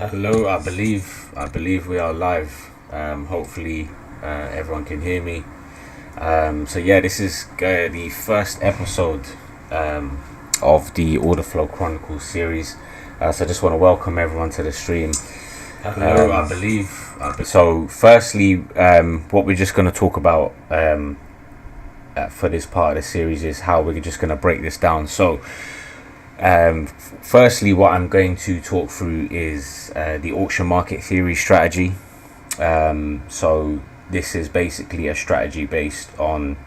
Hello, I believe we are live. Hopefully, everyone can hear me. So yeah, this is the first episode of the Orderflow Chronicle series. So I just want to welcome everyone to the stream. Hello, So, firstly, what we're just going to talk about for this part of the series is how we're just going to break this down. So, firstly, what I'm going to talk through is the auction market theory strategy. So this is basically a strategy based on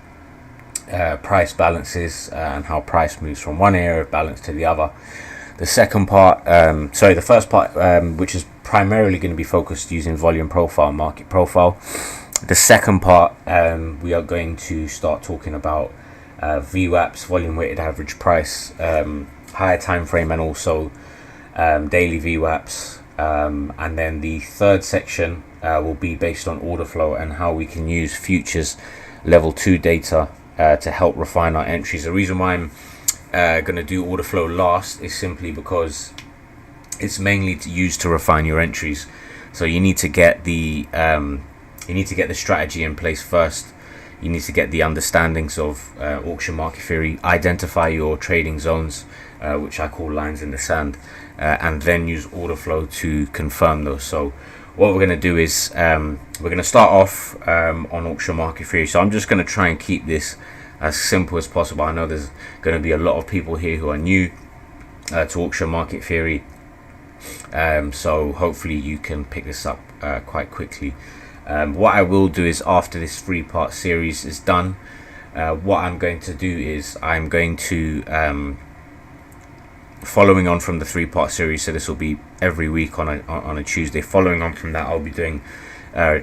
price balances and how price moves from one area of balance to the other. The second part, the first part, which is primarily going to be focused using volume profile, market profile. The second part, we are going to start talking about VWAPs, volume weighted average price, higher time frame, and also daily VWAPs. And then the third section will be based on order flow and how we can use futures level 2 data to help refine our entries. The reason why I'm going to do order flow last is simply because it's mainly used to refine your entries. So you need to get the strategy in place first. You need to get the understandings of auction market theory, identify your trading zones, which I call lines in the sand, and then use order flow to confirm those. So what we're going to do is we're going to start off on auction market theory. So I'm just going to try and keep this as simple as possible. I know there's going to be a lot of people here who are new to auction market theory, so hopefully you can pick this up quite quickly. What I will do is, after this 3-part series is done, what I'm going to do is I'm going to following on from the 3-part series, so this will be every week on a Tuesday. Following on from that, I'll be doing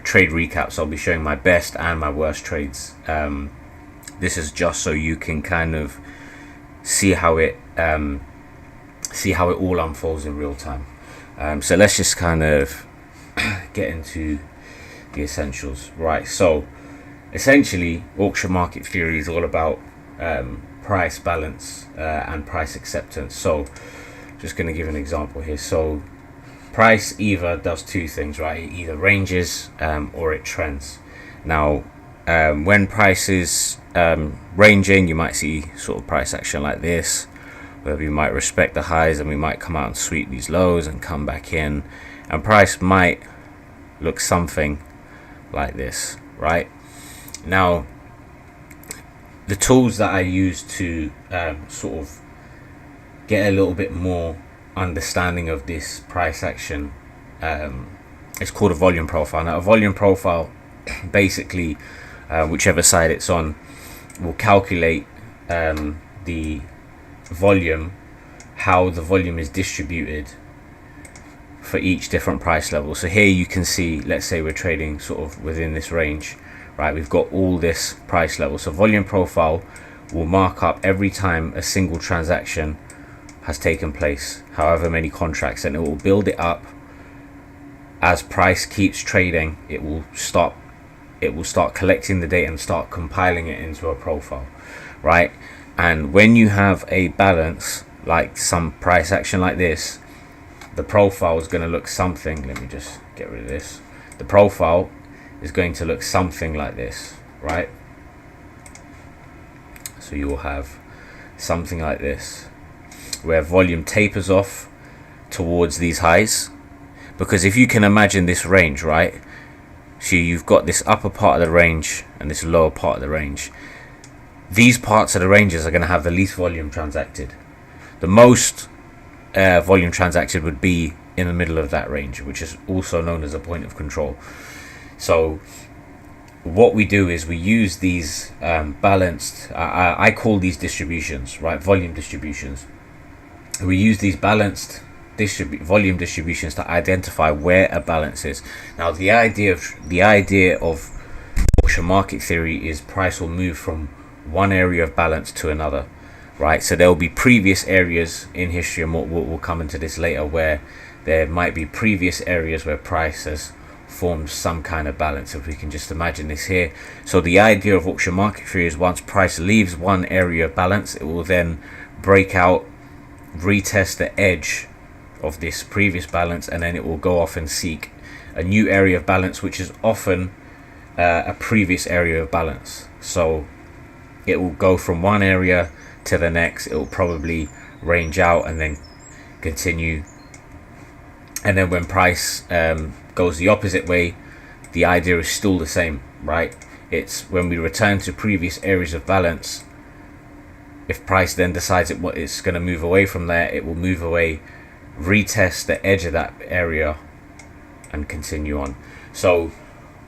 trade recaps. I'll be showing my best and my worst trades. This is just so you can kind of see how it all unfolds in real time. So let's just kind of get into the essentials. Right, so essentially auction market theory is all about price balance and price acceptance. So just going to give an example here. So price either does two things, right? It either ranges or it trends. Now when price is ranging, you might see sort of price action like this, where we might respect the highs and we might come out and sweep these lows and come back in, and price might look something like this, right? Now the tools that I use to sort of get a little bit more understanding of this price action, it's called a volume profile. Now a volume profile basically, whichever side it's on, will calculate the volume, how the volume is distributed for each different price level. So here you can see, let's say we're trading sort of within this range, right? We've got all this price level. So volume profile will mark up every time a single transaction has taken place, however many contracts, and it will build it up as price keeps trading. It will start collecting the data and start compiling it into a profile, right? And when you have a balance, like some price action like this, the profile is going to look something, let me just get rid of this, the profile is going to look something like this, right? So you will have something like this, where volume tapers off towards these highs. Because if you can imagine this range, right, so you've got this upper part of the range and this lower part of the range. These parts of the ranges are going to have the least volume transacted. The most volume transacted would be in the middle of that range, which is also known as a point of control. So what we do is we use these balanced, I call these distributions, right, volume distributions. We use these balanced volume distributions to identify where a balance is. Now the idea of auction market theory is price will move from one area of balance to another, right? So there will be previous areas in history, and we'll come into this later, where there might be previous areas where price has formed some kind of balance, if we can just imagine this here. So the idea of auction market theory is once price leaves one area of balance, it will then break out, retest the edge of this previous balance, and then it will go off and seek a new area of balance, which is often a previous area of balance. So it will go from one area to the next. It will probably range out and then continue, and then when price goes the opposite way, the idea is still the same, right? It's when we return to previous areas of balance, if price then decides it's going to move away from there, it will move away, retest the edge of that area, and continue on. So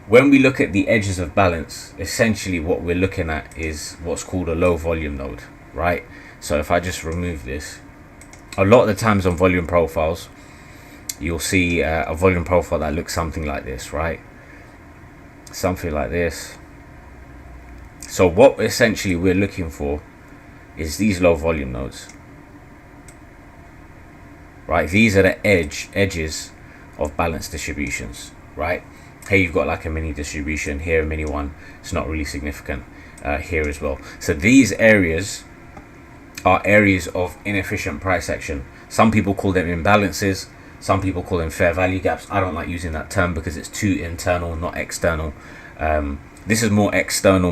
when we look at the edges of balance, essentially what we're looking at is what's called a low volume node, right? So if I just remove this, a lot of the times on volume profiles, you'll see a volume profile that looks something like this, right? Something like this. So what essentially we're looking for is these low volume nodes, right? These are the edges of balance distributions, right? Here you've got like a mini distribution, here a mini one. It's not really significant here as well. So these areas are areas of inefficient price action. Some people call them imbalances, some people call them fair value gaps. I don't like using that term because it's too internal, not external. This is more external.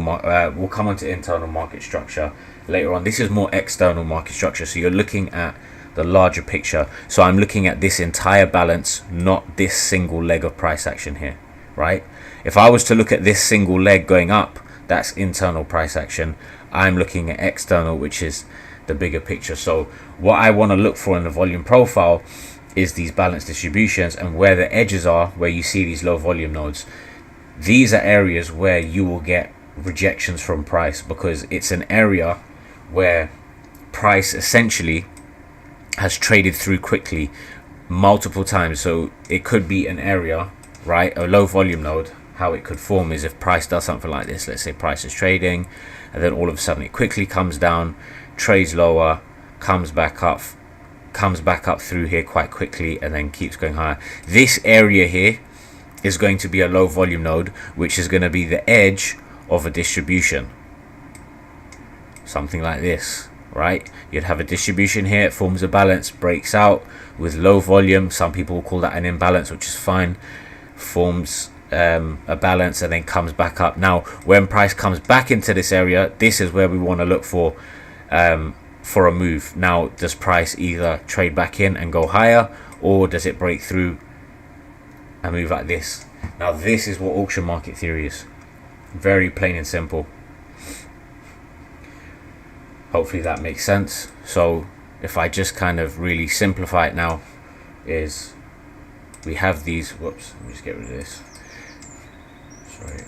We'll come on to internal market structure later on. This is more external market structure. So you're looking at the larger picture. So I'm looking at this entire balance, not this single leg of price action here, right? If I was to look at this single leg going up, that's internal price action. I'm looking at external, which is the bigger picture. So what I want to look for in the volume profile is these balance distributions, and where the edges are, where you see these low volume nodes. These are areas where you will get rejections from price, because it's an area where price essentially has traded through quickly multiple times. So it could be an area, right? A low volume node, how it could form is if price does something like this. Let's say price is trading, and then all of a sudden it quickly comes down, trades lower, comes back up through here quite quickly, and then keeps going higher. This area here is going to be a low volume node, which is going to be the edge of a distribution, something like this, right? You'd have a distribution here, it forms a balance, breaks out with low volume. Some people will call that an imbalance, which is fine. Forms a balance and then comes back up. Now when price comes back into this area, this is where we want to look for a move. Now, does price either trade back in and go higher, or does it break through and move like this? Now this is what auction market theory is. Very plain and simple. Hopefully that makes sense. So if I just kind of really simplify it now, is we have these, whoops, let me just get rid of this, sorry.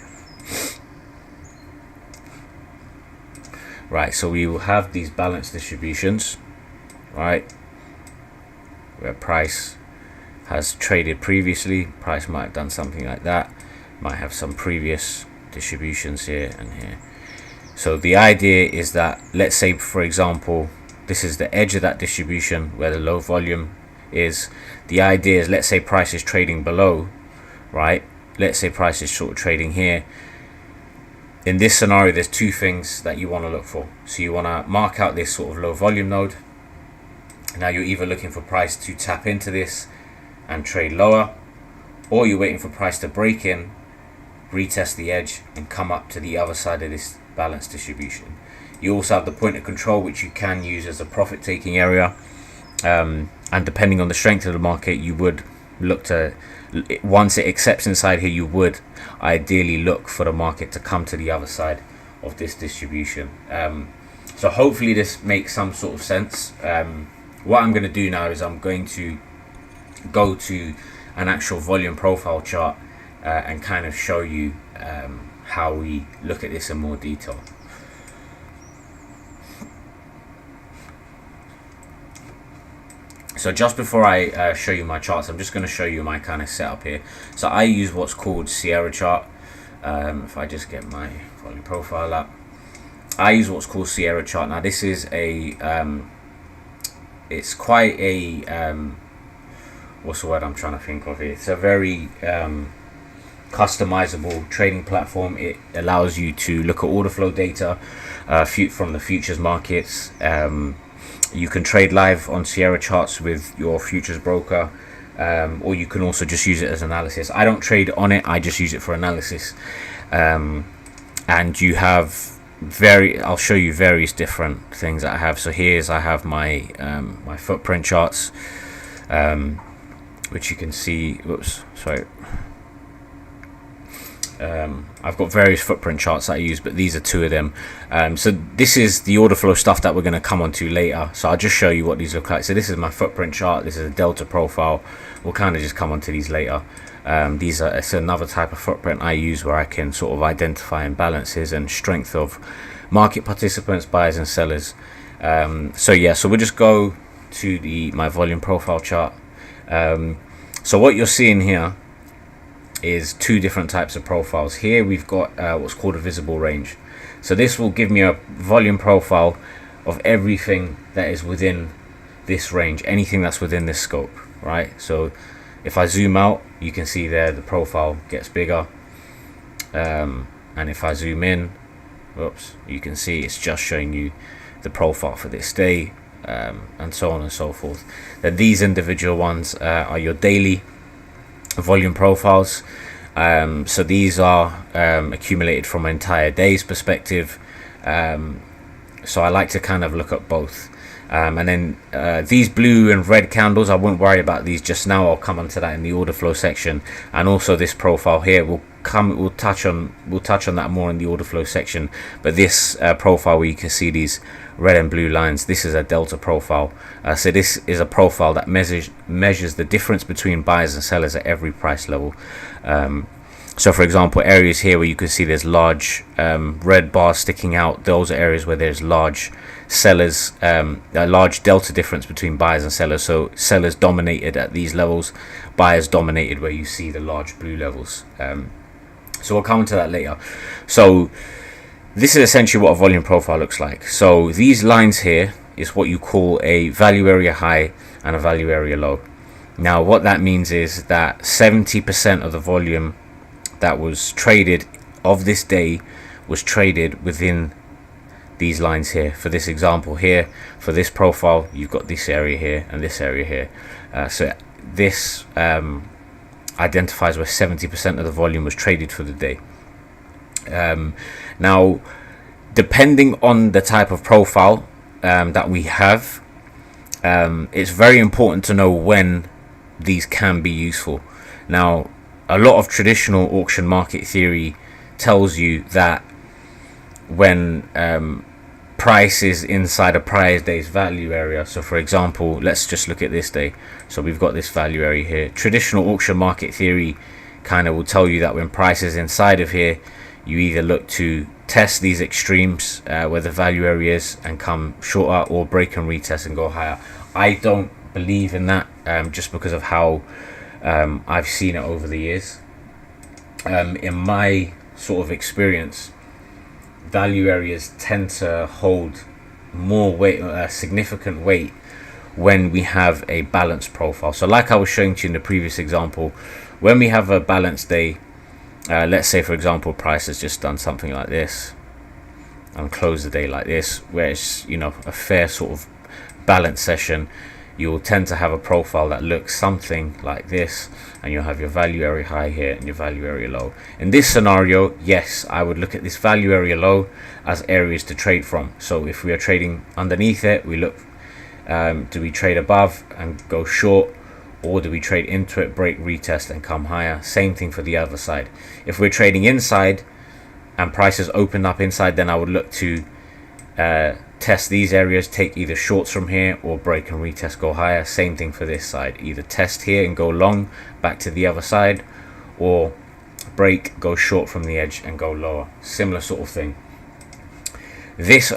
Right, so we will have these balance distributions, right, where price has traded previously. Price might have done something like that, might have some previous distributions here and here. So the idea is that, let's say for example, this is the edge of that distribution where the low volume is. The idea is, let's say price is trading below, right? Let's say price is sort of trading here. In this scenario, there's two things that you want to look for. So you want to mark out this sort of low volume node. Now you're either looking for price to tap into this and trade lower, or you're waiting for price to break in, retest the edge, and come up to the other side of this balance distribution. You also have the point of control, which you can use as a profit taking area, and depending on the strength of the market, you would look to, once it accepts inside here, you would ideally look for the market to come to the other side of this distribution. So hopefully this makes some sort of sense. What I'm going to do now is I'm going to go to an actual volume profile chart and kind of show you how we look at this in more detail. So just before I show you my charts, I'm just going to show you my kind of setup here. So I use what's called Sierra chart. If I just get my volume profile up, I use what's called Sierra chart. Now this is a it's quite a what's the word I'm trying to think of here? It's a very customizable trading platform. It allows you to look at order flow data from the futures markets. You can trade live on Sierra charts with your futures broker, or you can also just use it as analysis. I don't trade on it, I just use it for analysis. And you have I'll show you various different things that I have. So I have my my footprint charts, which you can see. I've got various footprint charts that I use, but these are two of them. So this is the order flow stuff that we're going to come on to later, so I'll just show you what these look like. So this is my footprint chart, this is a delta profile. We'll kind of just come on to these later. It's another type of footprint I use where I can sort of identify imbalances and strength of market participants, buyers and sellers. So we'll just go to my volume profile chart. So what you're seeing here is two different types of profiles. Here we've got what's called a visible range. So this will give me a volume profile of everything that is within this range, anything that's within this scope, right? So if I zoom out, you can see there the profile gets bigger, and if I zoom in, you can see it's just showing you the profile for this day, and so on and so forth. Then these individual ones are your daily volume profiles. So these are accumulated from an entire day's perspective. So I like to kind of look at both. And then these blue and red candles, I won't worry about these just now. I'll come onto that in the order flow section. And also this profile here we'll touch on that more in the order flow section. But this profile where you can see these red and blue lines, this is a delta profile. So this is a profile that measures the difference between buyers and sellers at every price level. So for example, areas here where you can see there's large red bars sticking out, those are areas where there's large sellers, a large delta difference between buyers and sellers. So sellers dominated at these levels, buyers dominated where you see the large blue levels. So we'll come to that later. So this is essentially what a volume profile looks like. So these lines here is what you call a value area high and a value area low. Now what that means is that 70% of the volume that was traded of this day was traded within these lines here. For this example here, for this profile, you've got this area here and this area here. So this identifies where 70% of the volume was traded for the day. Now, depending on the type of profile that we have, it's very important to know when these can be useful. Now, a lot of traditional auction market theory tells you that when price is inside a prior day's value area, so for example, let's just look at this day. So we've got this value area here. Traditional auction market theory kind of will tell you that when price is inside of here, you either look to test these extremes where the value area is and come shorter, or break and retest and go higher. I don't believe in that, just because of how I've seen it over the years. In my sort of experience, value areas tend to hold more weight, significant weight, when we have a balanced profile. So like I was showing to you in the previous example, when we have a balanced day, let's say for example price has just done something like this and closed the day like this, where it's, you know, a fair sort of balanced session, you'll tend to have a profile that looks something like this, and you'll have your value area high here and your value area low. In this scenario, yes, I would look at this value area low as areas to trade from. So if we are trading underneath it, we look, do we trade above and go short, or do we trade into it, break, retest and come higher? Same thing for the other side. If we're trading inside and prices opened up inside, then I would look to test these areas, take either shorts from here, or break and retest, go higher. Same thing for this side, either test here and go long back to the other side, or break, go short from the edge and go lower. Similar sort of thing. This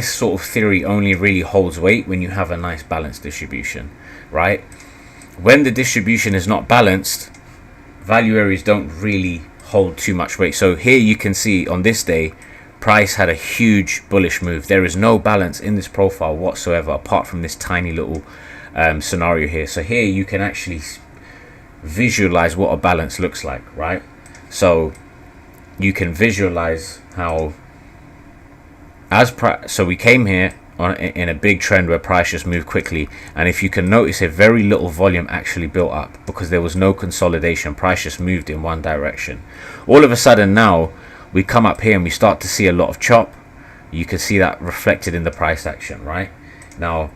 sort of theory only really holds weight when you have a nice balanced distribution, right? When the distribution is not balanced, value areas don't really hold too much weight. So here you can see on this day, price had a huge bullish move. There is no balance in this profile whatsoever, apart from this tiny little scenario here. So here you can actually visualize what a balance looks like, right? So you can visualize how So we came here in a big trend where price just moved quickly, and if you can notice, a very little volume actually built up because there was no consolidation. Price just moved in one direction. All of a sudden now we come up here and we start to see a lot of chop. You can see that reflected in the price action. Right now,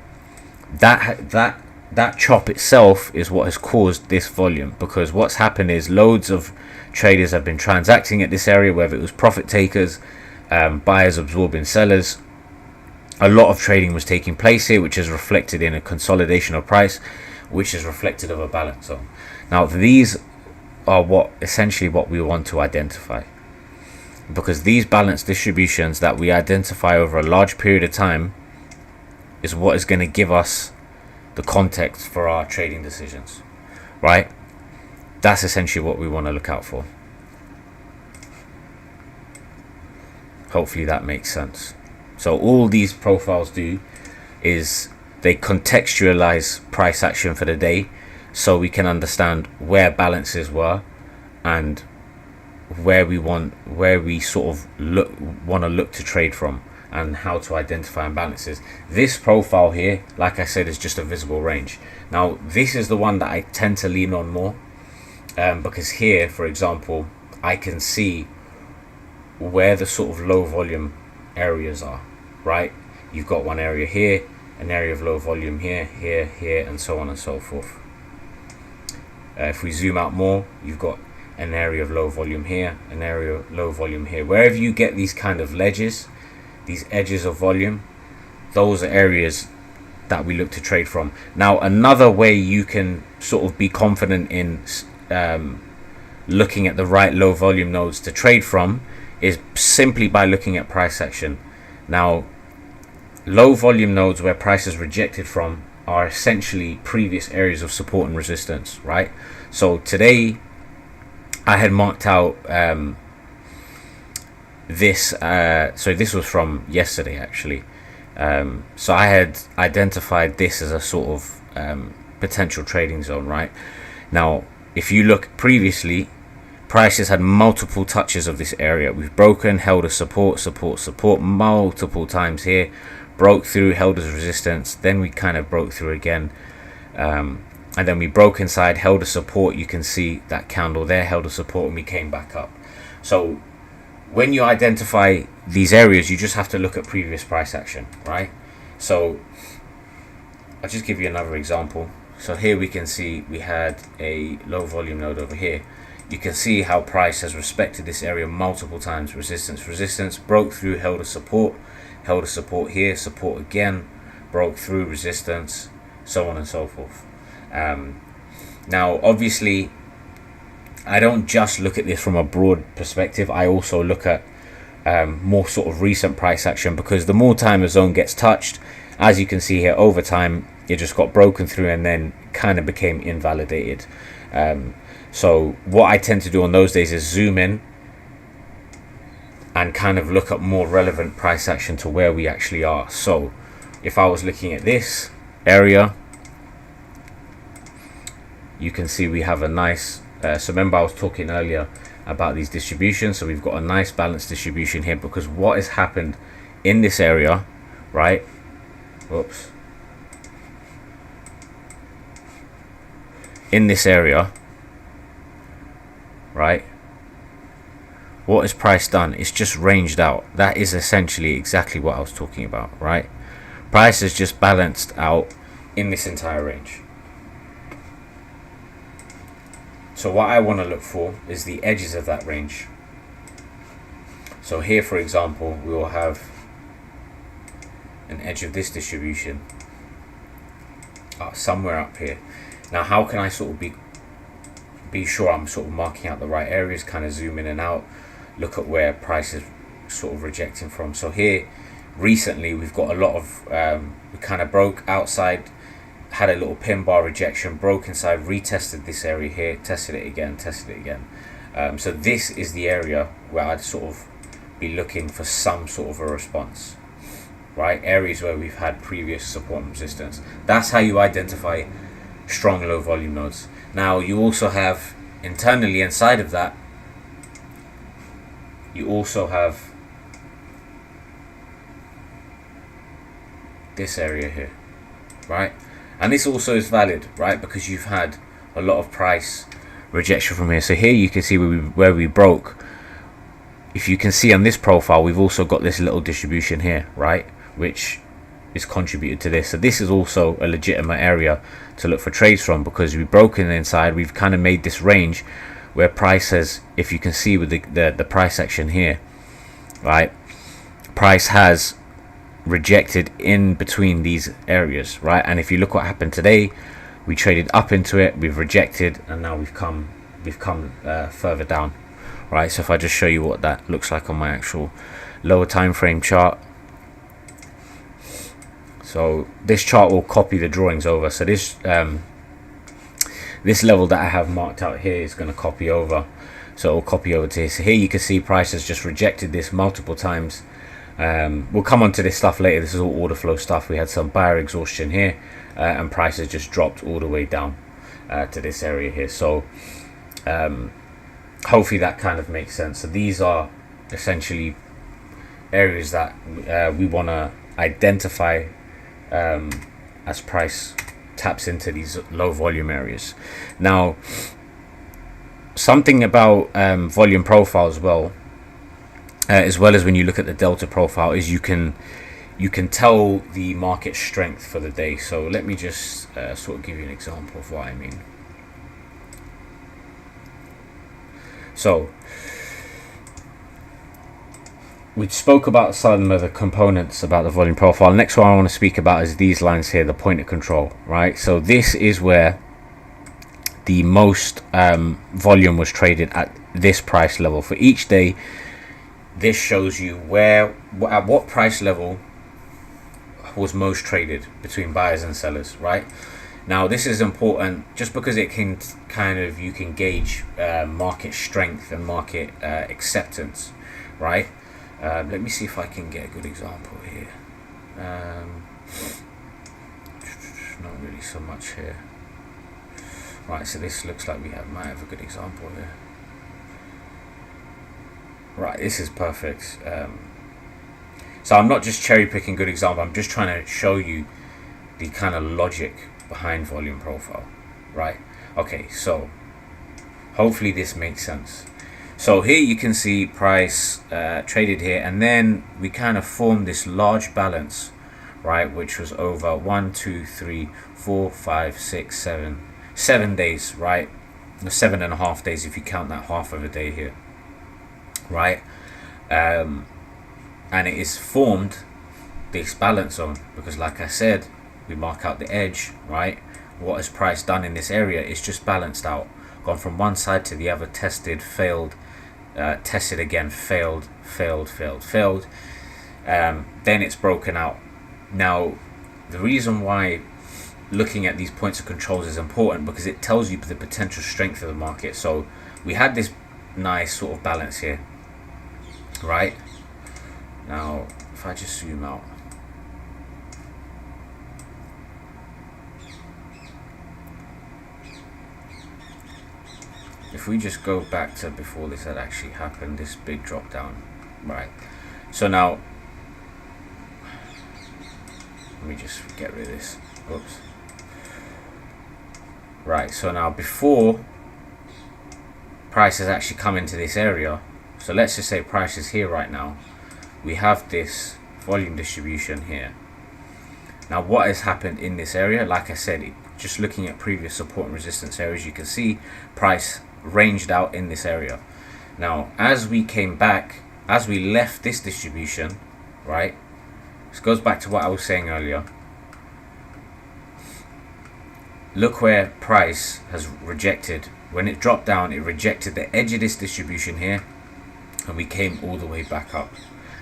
that chop itself is what has caused this volume, because what's happened is loads of traders have been transacting at this area, whether it was profit takers, buyers absorbing sellers. A lot of trading was taking place here, which is reflected in a consolidation of price, which is reflected of a balance zone. Now these are essentially what we want to identify, because these balance distributions that we identify over a large period of time is what is going to give us the context for our trading decisions, right? That's essentially what we want to look out for. Hopefully that makes sense. So all these profiles do is they contextualize price action for the day, so we can understand where balances were and where we want to look to trade from, and how to identify imbalances. This profile here, like I said, is just a visible range. Now this is the one that I tend to lean on more, because here, for example, I can see where the sort of low volume areas are, right? You've got one area here, an area of low volume here, here, and so on and so forth. If we zoom out more, you've got an area of low volume here, an area of low volume here. Wherever you get these kind of ledges, these edges of volume, those are areas that we look to trade from. Now another way you can sort of be confident in looking at the right low volume nodes to trade from is simply by looking at price action. Now low volume nodes where price is rejected from are essentially previous areas of support and resistance, right? So today I had marked out this, so this was from yesterday actually. So I had identified this as a sort of potential trading zone, right? Now if you look previously, prices had multiple touches of this area. We've broken, held a support multiple times here, broke through, held as resistance, then we kind of broke through again, and then we broke inside, held a support. You can see that candle there, held a support, and we came back up. So when you identify these areas, you just have to look at previous price action, right? So I'll just give you another example. So here we can see we had a low volume node over here. You can see how price has respected this area multiple times. Resistance, broke through, held a support here, support again, broke through, resistance, so on and so forth. Now obviously I don't just look at this from a broad perspective. I also look at more sort of recent price action, because the more time a zone gets touched, as you can see here, over time it just got broken through and then kind of became invalidated. So what I tend to do on those days is zoom in and kind of look at more relevant price action to where we actually are. So if I was looking at this area, you can see we have a nice, so remember I was talking earlier about these distributions. So we've got a nice balanced distribution here, because what has happened in this area, right? Whoops. In this area, right, what has price done? It's just ranged out. That is essentially exactly what I was talking about, right? Price has just balanced out in this entire range. So what I want to look for is the edges of that range. So here, for example, we will have an edge of this distribution somewhere up here. Now how can I sort of be sure I'm sort of marking out the right areas, kind of zoom in and out, look at where price is sort of rejecting from. So here recently we've got a lot of we kind of broke outside, had a little pin bar rejection, broke inside, retested this area here, tested it again. So this is the area where I'd sort of be looking for some sort of a response, right? Areas where we've had previous support and resistance. That's how you identify strong low volume nodes. Now you also have internally inside of that, you also have this area here, right? And this also is valid, right, because you've had a lot of price rejection from here. So here you can see where we broke. If you can see on this profile, we've also got this little distribution here, right, which is contributed to this. So this is also a legitimate area to look for trades from, because we've broken inside. We've kind of made this range where price has, if you can see with the price action here, right, price has rejected in between these areas, right? And if you look what happened today, we traded up into it, we've rejected, and now we've come further down, right? So if I just show you what that looks like on my actual lower time frame chart. So this chart will copy the drawings over. So this this level that I have marked out here is going to copy over. So it will copy over to here. So here you can see price has just rejected this multiple times. We'll come on to this stuff later. This is all order flow stuff. We had some buyer exhaustion here, and price has just dropped all the way down to this area here. So hopefully that kind of makes sense. So these are essentially areas that we want to identify as price taps into these low volume areas. Now, something about volume profile as well as when you look at the delta profile, is you can tell the market strength for the day. So let me just sort of give you an example of what I mean. So we spoke about some of the components about the volume profile. Next one I want to speak about is these lines here, the point of control, right? So this is where the most volume was traded at this price level for each day. This shows you at what price level was most traded between buyers and sellers, right? Now this is important just because it can you can gauge market strength and market acceptance, right? Let me see if I can get a good example here. Not really so much here. Right, so this looks like we might have a good example here. Right, this is perfect. So I'm not just cherry picking good example. I'm just trying to show you the kind of logic behind volume profile, right? Okay, so hopefully this makes sense. So here you can see price traded here, and then we kind of formed this large balance, right, which was over 1, 2, 3, 4, 5, 6, 7 days, right? 7.5 days if you count that half of a day here, right? And it is formed this balance zone because, like I said, we mark out the edge, right? What has price done in this area is just balanced out, gone from one side to the other, tested, failed, tested again, failed, then it's broken out. Now the reason why looking at these points of controls is important, because it tells you the potential strength of the market. So we had this nice sort of balance here, right? Now if I just zoom out, if we just go back to before this had actually happened, this big drop down, right? So now let me just get rid of this. Oops. Right, so now before price has actually come into this area, so let's just say price is here right now, we have this volume distribution here. Now what has happened in this area, like I said, just looking at previous support and resistance areas, you can see price ranged out in this area. Now as we came back, as we left this distribution, right, this goes back to what I was saying earlier. Look where price has rejected. When it dropped down, it rejected the edge of this distribution here, and we came all the way back up.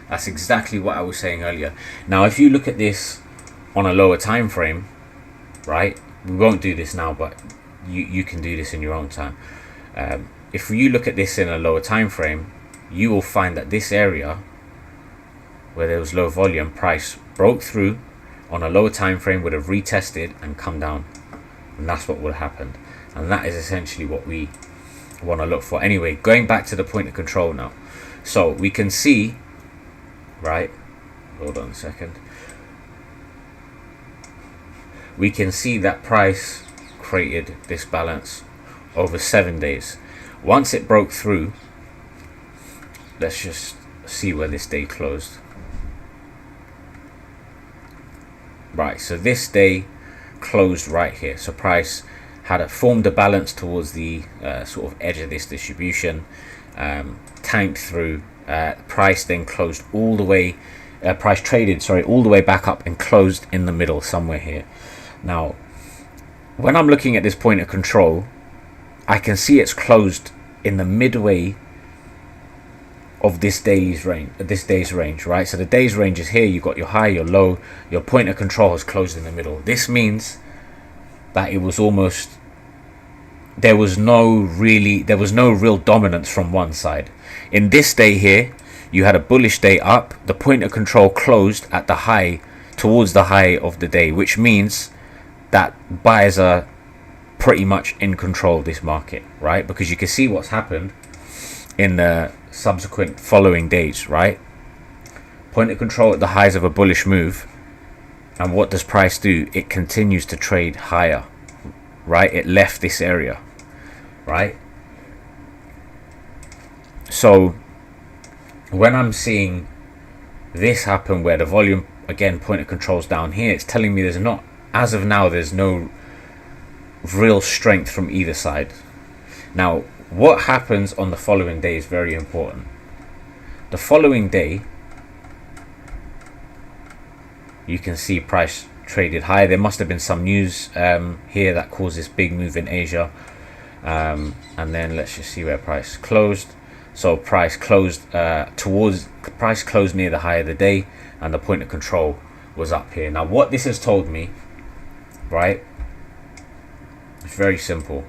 That's exactly what I was saying earlier. Now if you look at this on a lower time frame, right, we won't do this now, but you can do this in your own time. If you look at this in a lower time frame, you will find that this area where there was low volume, price broke through on a lower time frame, would have retested and come down, and that's what would have happened. And that is essentially what we want to look for. Anyway, going back to the point of control now, so we can see, right, hold on a second, we can see that price created this balance over 7 days. Once it broke through, let's just see where this day closed. Right, so this day closed right here. So price had formed a balance towards the sort of edge of this distribution, tanked through. Price then closed all the way. Price traded, sorry, all the way back up and closed in the middle somewhere here. Now, when I'm looking at this point of control, I can see it's closed in the midway of this day's range, right? So the day's range is here. You've got your high, your low, your point of control has closed in the middle. This means that it was almost, there was no real dominance from one side. In this day here, you had a bullish day up. The point of control closed at the high, towards the high of the day, which means that buyers are pretty much in control of this market, right? Because you can see what's happened in the subsequent following days, right? Point of control at the highs of a bullish move, and what does price do? It continues to trade higher, right? It left this area, right? So when I'm seeing this happen where the volume, again, point of control's down here, it's telling me there's not, as of now, there's no real strength from either side. Now, what happens on the following day is very important. The following day, you can see price traded higher. There must have been some news here that caused this big move in Asia. And then let's just see where price closed. So price closed price closed near the high of the day, and the point of control was up here. Now, what this has told me, right? It's very simple.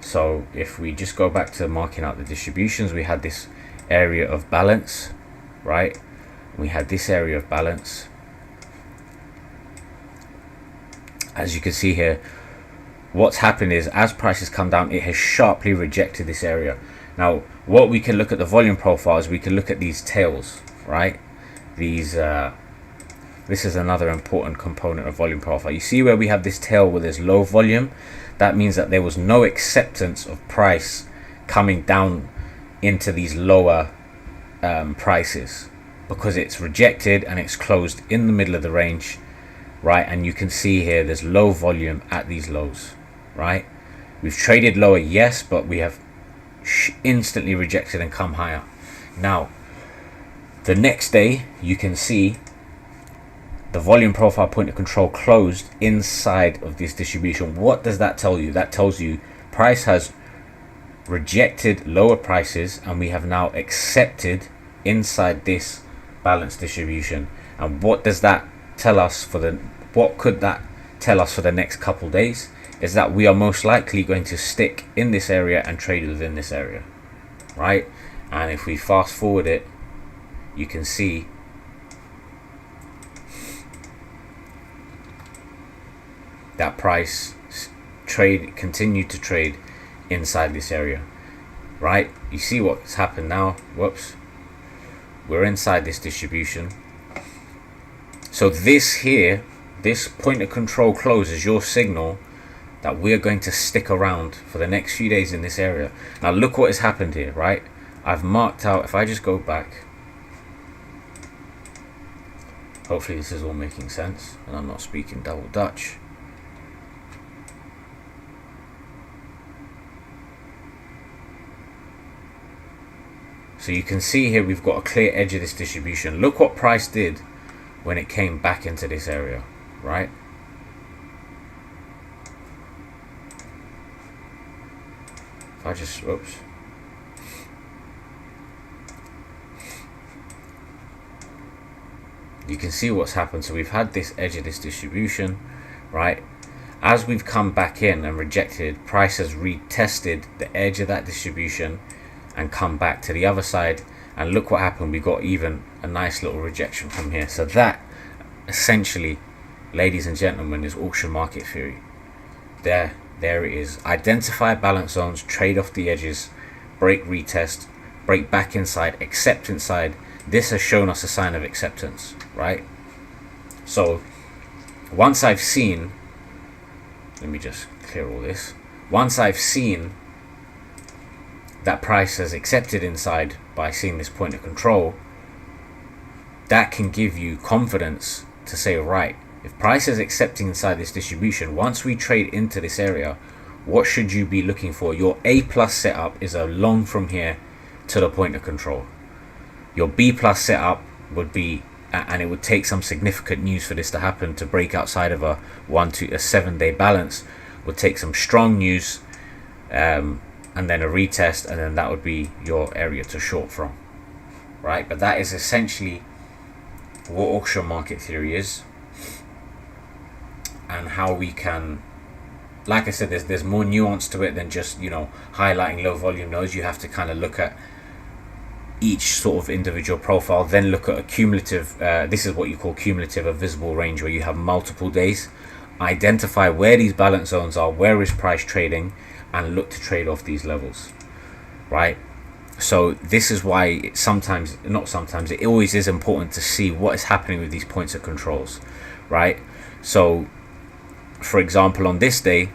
So if we just go back to marking out the distributions, we had this area of balance, right? We had this area of balance. As you can see here, what's happened is as prices come down, it has sharply rejected this area. Now, what we can look at the volume profiles, we can look at these tails, right? These this is another important component of volume profile. You see where we have this tail where there's low volume? That means that there was no acceptance of price coming down into these lower prices, because it's rejected and it's closed in the middle of the range, right? And you can see here there's low volume at these lows, right? We've traded lower, yes, but we have instantly rejected and come higher. Now, the next day, you can see the volume profile point of control closed inside of this distribution. What does that tell you? That tells you price has rejected lower prices, and we have now accepted inside this balanced distribution. And what does that tell us for the, what could that tell us for the next couple days? Is that we are most likely going to stick in this area and trade within this area, right? And if we fast forward it, you can see that price continued to trade inside this area, right? You see what's happened now. Whoops, we're inside this distribution. So this here, this point of control close is your signal that we're going to stick around for the next few days in this area. Now look what has happened here, right? I've marked out, if I just go back, hopefully this is all making sense and I'm not speaking double Dutch. So you can see here we've got a clear edge of this distribution. Look what price did when it came back into this area, right? If I just, oops. You can see what's happened. So we've had this edge of this distribution, right? As we've come back in and rejected, price has retested the edge of that distribution and come back to the other side, and look what happened. We got even a nice little rejection from here. So that essentially, ladies and gentlemen, is auction market theory. There it is. Identify balance zones, trade off the edges, break, retest, break back inside, accept inside. This has shown us a sign of acceptance, right? So once I've seen, let me just clear all this. Once I've seen that price has accepted inside by seeing this point of control, that can give you confidence to say, right, if price is accepting inside this distribution, once we trade into this area, what should you be looking for? Your A plus setup is a long from here to the point of control. Your B plus setup would be, and it would take some significant news for this to happen, to break outside of a 7-day balance, would take some strong news, and then a retest, and then that would be your area to short from, right? But that is essentially what auction market theory is, and how we can, like I said, there's more nuance to it than just, you know, highlighting low volume nodes. You have to kind of look at each sort of individual profile, then look at a cumulative, this is what you call cumulative, a visible range, where you have multiple days, identify where these balance zones are, where is price trading, and look to trade off these levels, right? So this is why it always is important to see what is happening with these points of controls, right? So for example, on this day,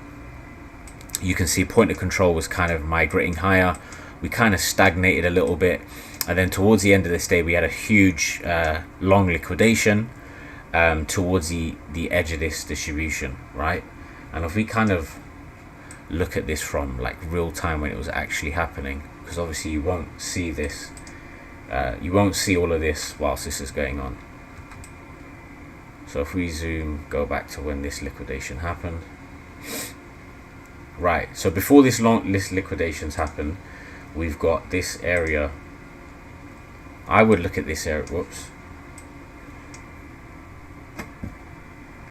you can see point of control was kind of migrating higher. We kind of stagnated a little bit, and then towards the end of this day we had a huge long liquidation towards the edge of this distribution, right? And if we kind of look at this from like real time when it was actually happening, because obviously you won't see this, you won't see all of this whilst this is going on. So if we zoom, go back to when this liquidation happened, right? So before this liquidations happen, we've got this area. I would look at this area, whoops,